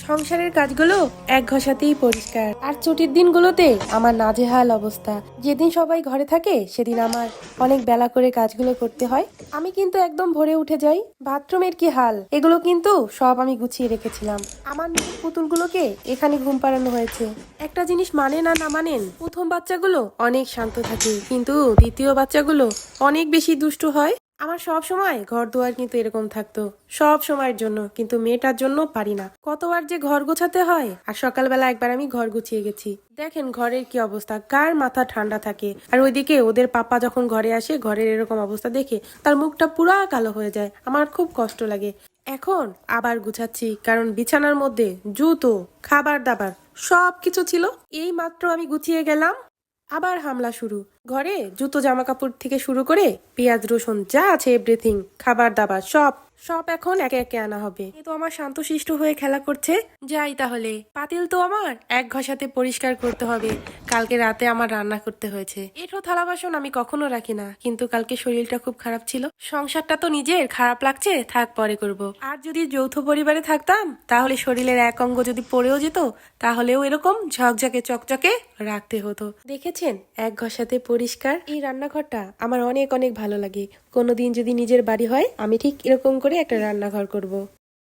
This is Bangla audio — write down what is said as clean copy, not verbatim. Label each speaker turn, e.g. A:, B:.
A: সংসারের কাজগুলো এক ঘষাতেই পরিষ্কার, আর ছুটির দিনগুলোতে আমার নাজেহাল অবস্থা। যেদিন সবাই ঘরে থাকে সেদিন আমার অনেক বেলা করে কাজগুলো করতে হয়। আমি কিন্তু একদম ভোরে উঠে যাই। বাথরুমের কি হাল, এগুলো কিন্তু সব আমি গুছিয়ে রেখেছিলাম। আমার মেয়ের পুতুলগুলোকে এখানে ঘুম পাড়ানো হয়েছে। একটা জিনিস মানে না না মানেন, প্রথম বাচ্চাগুলো অনেক শান্ত থাকে, কিন্তু দ্বিতীয় বাচ্চাগুলো অনেক বেশি দুষ্টু হয়। আমার সব সময় ঘর দুয়ার কিন্তু এরকম থাকতো, সব সময়ের জন্য, কিন্তু মেয়েটার জন্য পারি না। কতবার যে ঘর গোছাতে হয়। আর সকালবেলা একবার আমি ঘর গুছিয়ে গেছি, দেখেন ঘরের কি অবস্থা, কার মাথা ঠান্ডা থাকে। আর ওইদিকে ওদের পাপা যখন ঘরে আসে, ঘরের এরকম অবস্থা দেখে তার মুখটা পুরা কালো হয়ে যায়, আমার খুব কষ্ট লাগে। এখন আবার গুছাচ্ছি, কারণ বিছানার মধ্যে জুতো, খাবার দাবার সব কিছু ছিল। এই মাত্র আমি গুছিয়ে গেলাম, আবার হামলা শুরু। ঘরে জুতো, জামা কাপড় থেকে শুরু করে পেঁয়াজ রসুন যা আছে এভরিথিং, খাবার দাবার সব সব এখন একে একে আনা হবে। এ তো আমার শান্তশিষ্ট হয়ে খেলা করছে। যাই তাহলে, পাতিল তো আমার এক ঘষাতে পরিষ্কার করতে হবে। কালকে রাতে আমার রান্না করতে হয়েছে। এঁঠো থালা বাসন আমি কখনো রাখি না, কিন্তু কালকে শরীরটা খুব খারাপ ছিল। সংসারটা তো নিজের খারাপ লাগছে, থাক পরে করব। আর যদি যৌথ পরিবারে থাকতাম, তাহলে শরীরের এক অঙ্গ যদি পড়েও যেত, তাহলেও এরকম ঝকঝকে চকচকে রাখতে হতো। দেখেছেন, এক ঘষাতে পরিষ্কার। এই রান্নাঘরটা আমার অনেক অনেক ভালো লাগে। কোনোদিন যদি নিজের বাড়ি হয়, আমি ঠিক এরকম করে একটা রান্নাঘর করব।